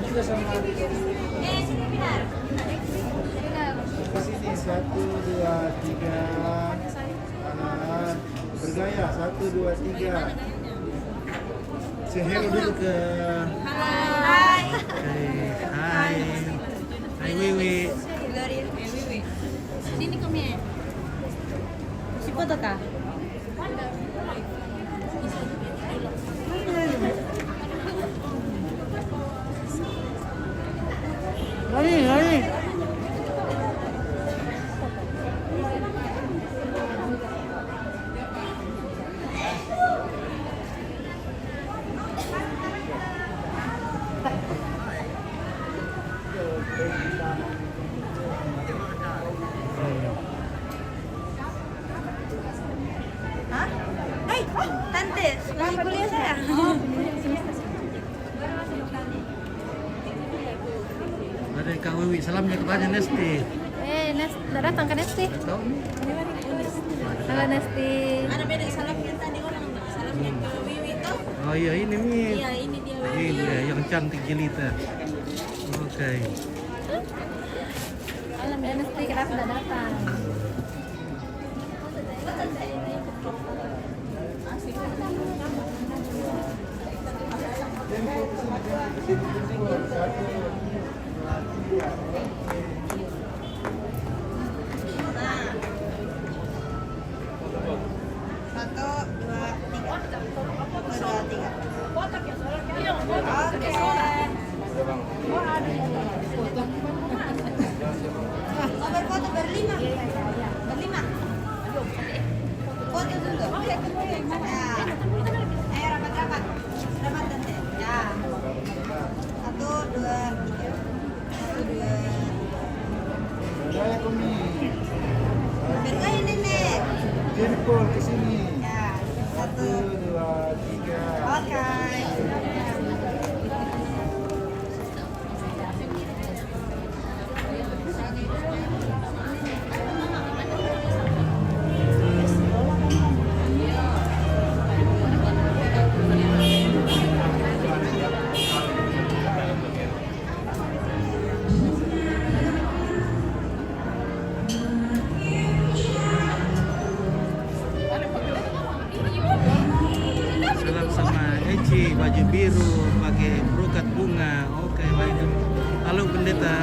juga sama Sini Pinar. ke sini 1, 2, 3 kanan bergaya 1, 2, 3 say hello dulu ke Hai. hai hai Wiwi Sini kami. Si foto kah? lari Hah? Hai, tante, lagi kuliah saya. ada Kak Wiwi salamnya kepada Nesti Udah datang kan Nesti? tahu Halo Nesti. Ada beda salamnya tadi orang enggak salamnya ke Wiwi tuh. oh iya ini nih Iya, ini dia Wiwi. ini dia yang cantik jelita oke Halo Nesti, kenapa udah datang? Satu, dua, tiga. Dua, tiga. Oke. Oh, berfoto berlima. Berlima. Foto dulu. Ya. Ayo rapat-rapat. Rapat tante. Ya. Satu, dua, tiga. Satu, dua. bergaya kami Bergaya nenek. Jirkol ke sini Ya. 1, 2, 3 Oke. salam sama Eci baju biru pakai brokat bunga oke baik halo pendeta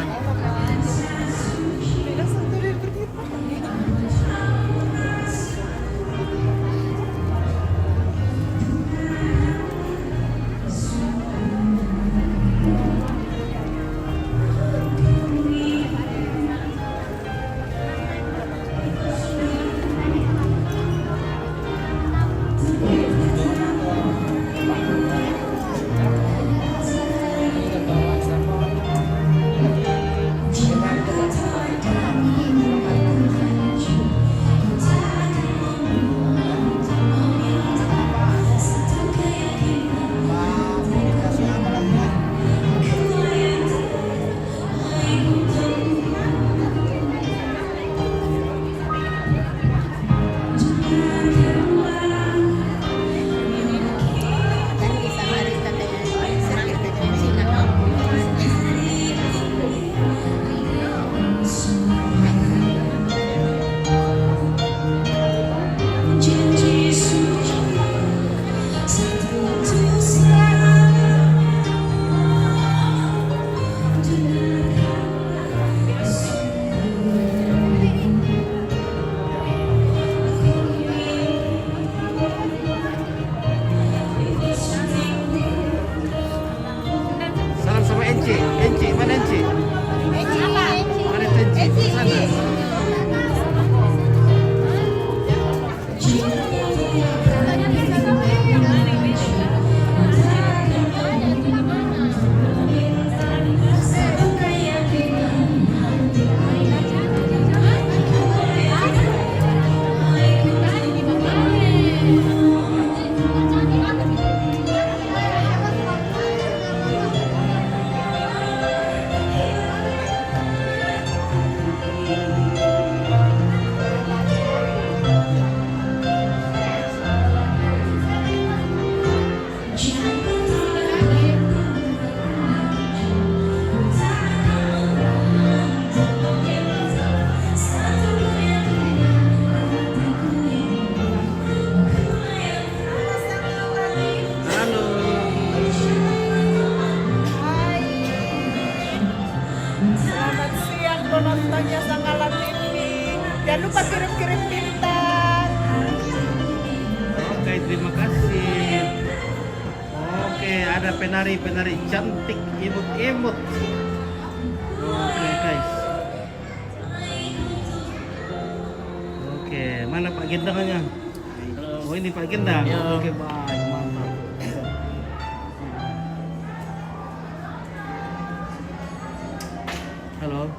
videonya Sanggala TV. Jangan lupa kirim-kirim bintang. Oke, terima kasih. Oke, ada penari-penari cantik, imut-imut. Oke, guys. Oke, mana Pak Gendangnya? Oh, ini Pak Gendang. Oke, baik, mantap. Halo.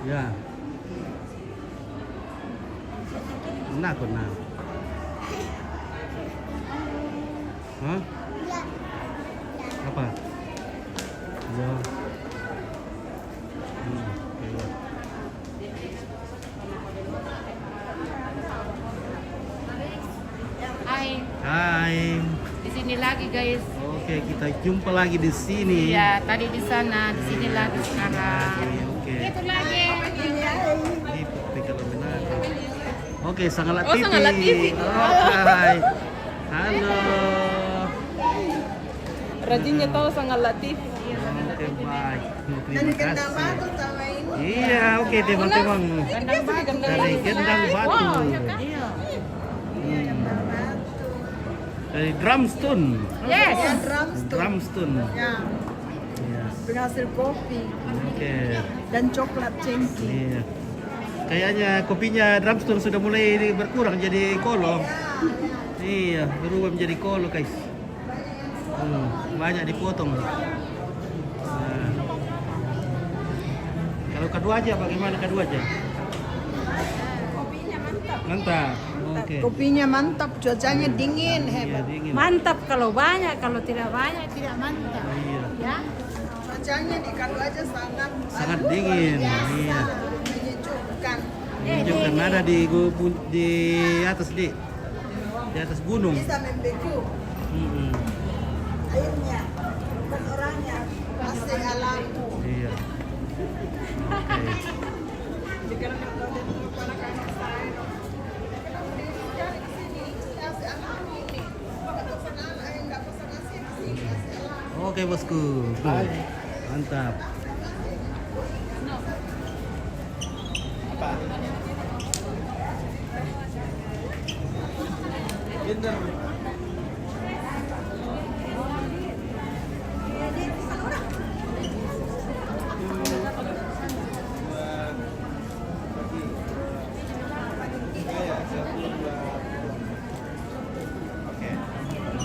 Ya. Nah, kok nah. Hah? Apa? Ya. Oke. Hai, Hai. di sini lagi guys. Oke, kita jumpa lagi di sini. Iya, tadi di sana, di sini lagi sekarang. Oke. Itu lagi. Ini Pika Laminado. Oke, Sanggala Oh, TV. Sanggala TV. Hai. Halo. Rajinnya tahu Sanggala TV. Oke, baik. Terima Dari Gendang kasih. Batu sama ini. Iya, oke teman-teman. Kandang batu. Dari Gendang Batu. Wow, iya kan? Iya. Hmm. Dari Drumstone. Yes. Ya, drumstick. Drumstone. Ya, Iya. berhasil kopi Oke. dan coklat cengki. Iya. Kayaknya kopinya Drumstone sudah mulai berkurang jadi kolo. Iya, berubah menjadi kolo, guys. Banyak dipotong. Nah. Kalau kedua aja, bagaimana kedua aja? Kopinya mantap. Mantap. Oke. Kopinya mantap, cuacanya dingin, Iya, hebat. dingin. Mantap kalau banyak, kalau tidak banyak tidak mantap. Iya. Ya. Cuacanya di Kadu aja Sangat dingin. Iya. menyejukkan. Menunjukkan ada di atas di atas gunung. Bisa membeku Mm-mm. airnya, bukan orangnya. Pasti alam. Iya. Oke. Oke, bosku. Tuh. Mantap.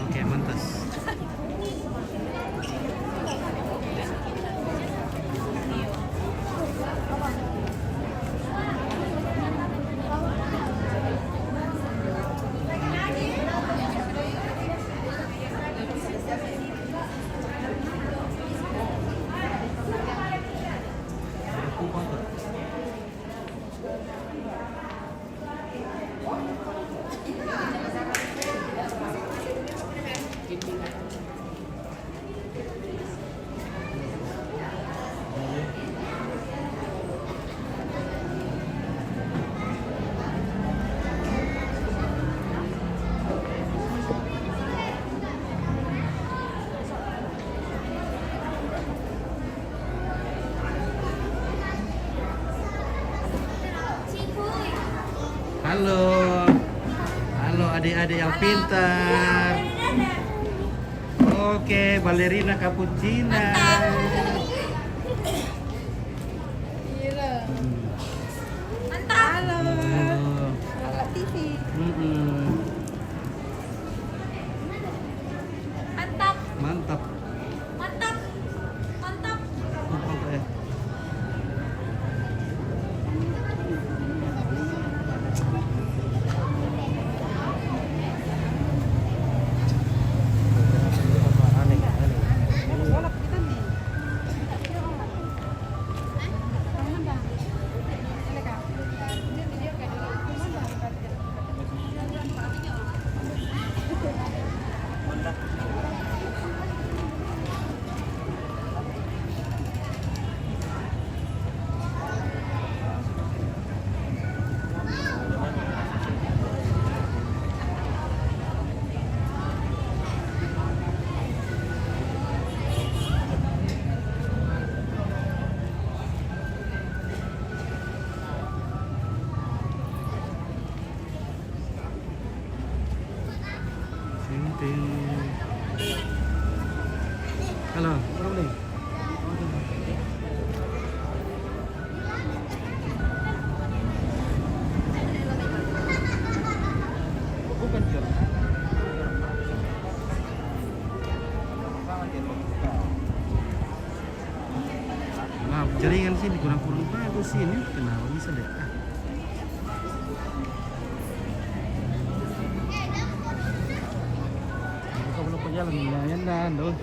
Oke, mantas. Halo. Halo adik-adik yang pintar. Oke, balerina cappuccina. Mantap. Halo. Sanggala TV. Mantap. Mantap. Mantap. Mantap. Oke. Halo, boleh. Bukan Jor. Maaf, jaringan sini kurang-kurang bagus sini. Kenapa bisa deh? Kalau jalan lumayan dan dong.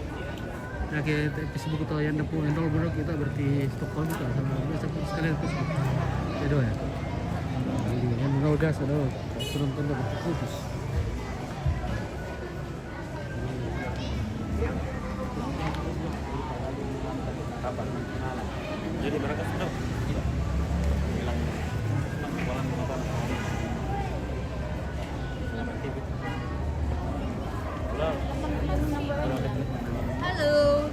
Ya kayak Facebook atau yang depan yang baru kita berarti Stockholm juga sama biasa sekalian ke ya doa ya. Yang mau gas ada turun tenda berputus. Jadi berangkat sudah. Halo.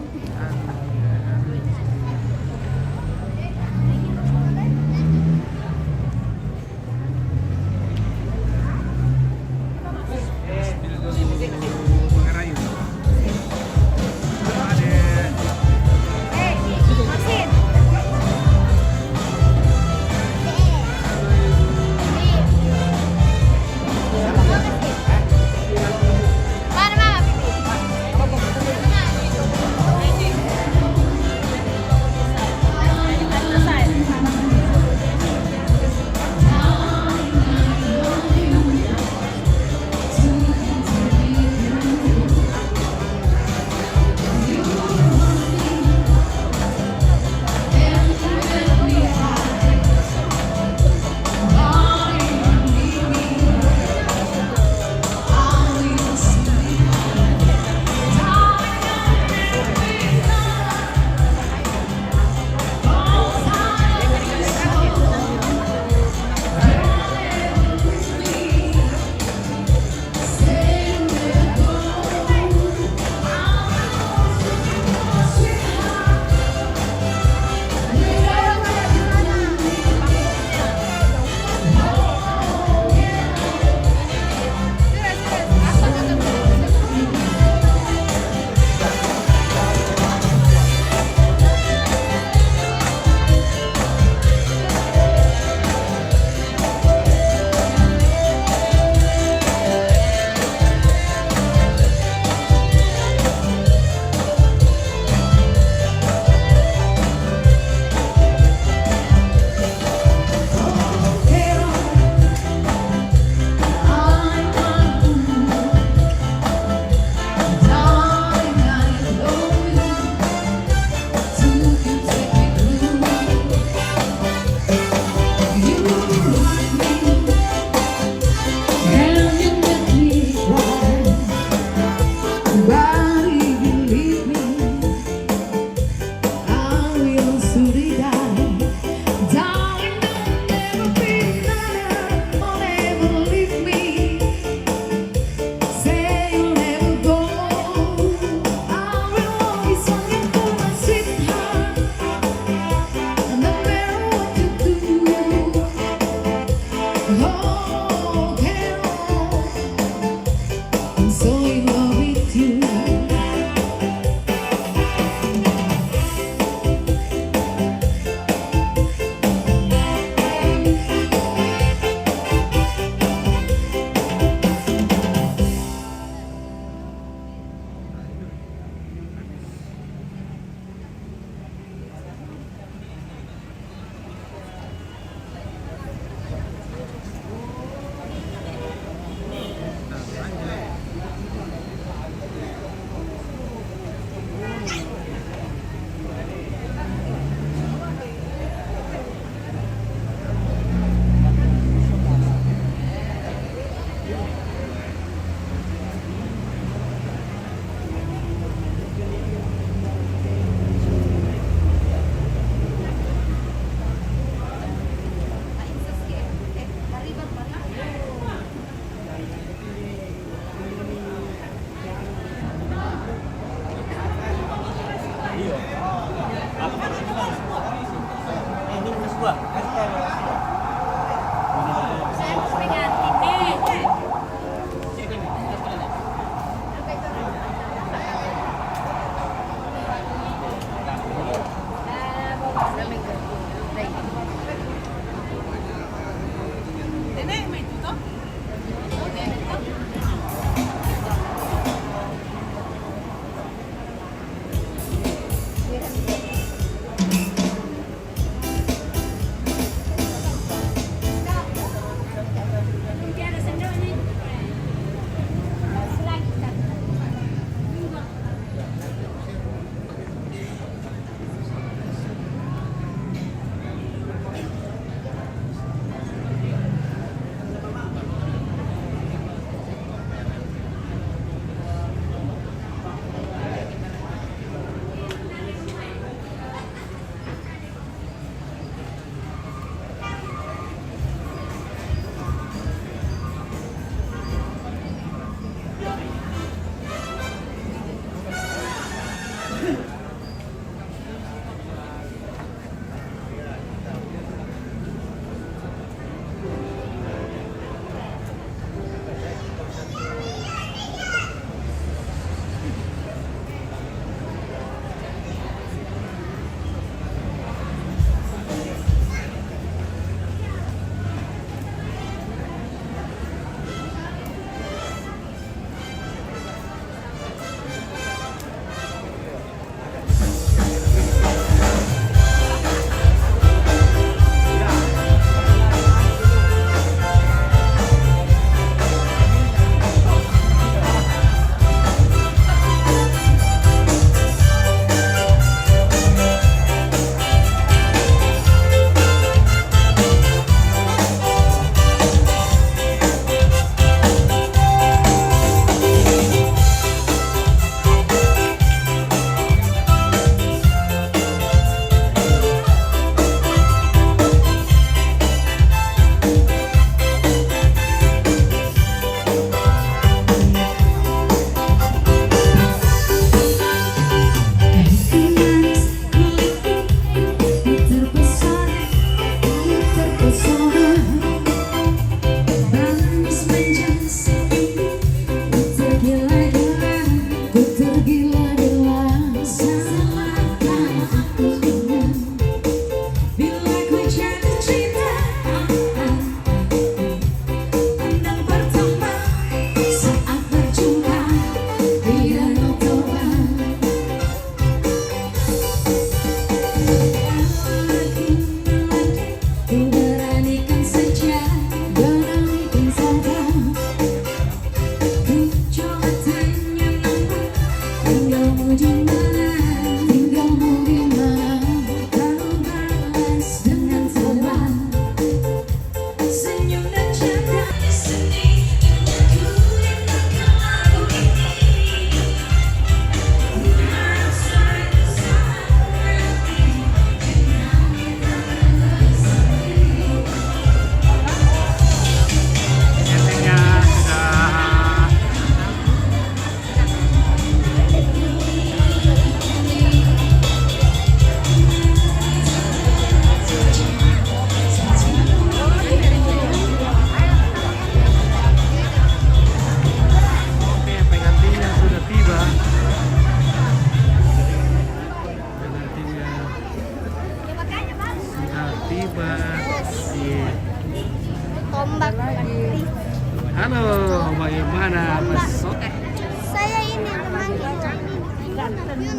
Halo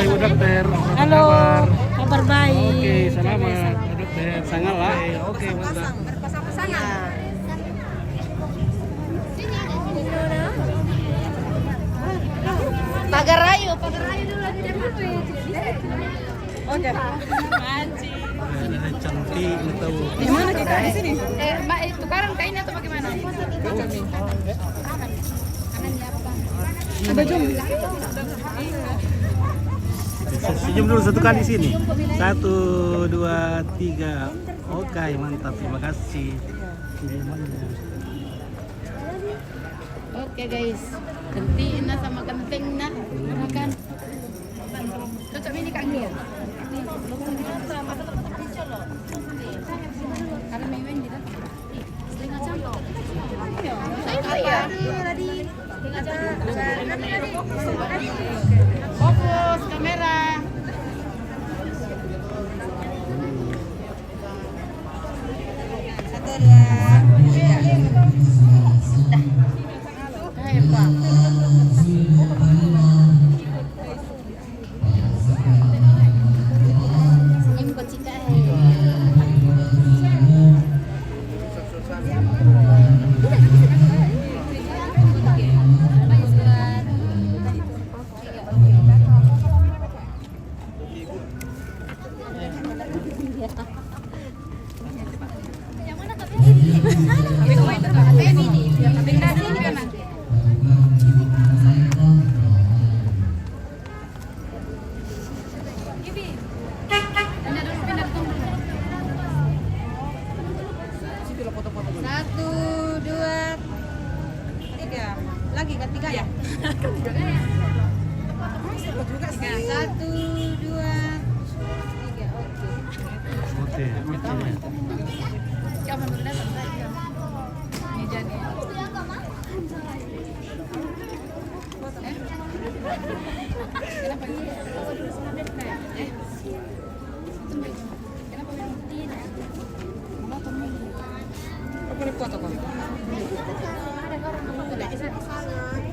Ibu Dokter. Apa Halo, kabar? kabar baik. Oke, selamat Ibu Dokter. Sangat lah. Oke, mantap. Berpasang-pasangan. Pagar rayu dulu lagi dapat. Oke. Ada cantik tahu. Di mana kita? Di sini. Mbak, tukaran kainnya atau bagaimana? Ada jom. Senyum dulu satu kali sini. 1, 2, 3. Oke, mantap. Terima kasih. Oke guys, kentiin na sama kenting na. Makan. Cocok ini kang dia. Karena memang gitu. Setengah jam. Fokus kamera. Satu, dua, tiga. Lagi kan tiga ya? Satu, dua, tiga. Oke. Oke. Jangan dulu datang saja. Ini jadi. Kenapa ini? Apa nih foto kok? Ada orang ngomong tidak bisa di sana.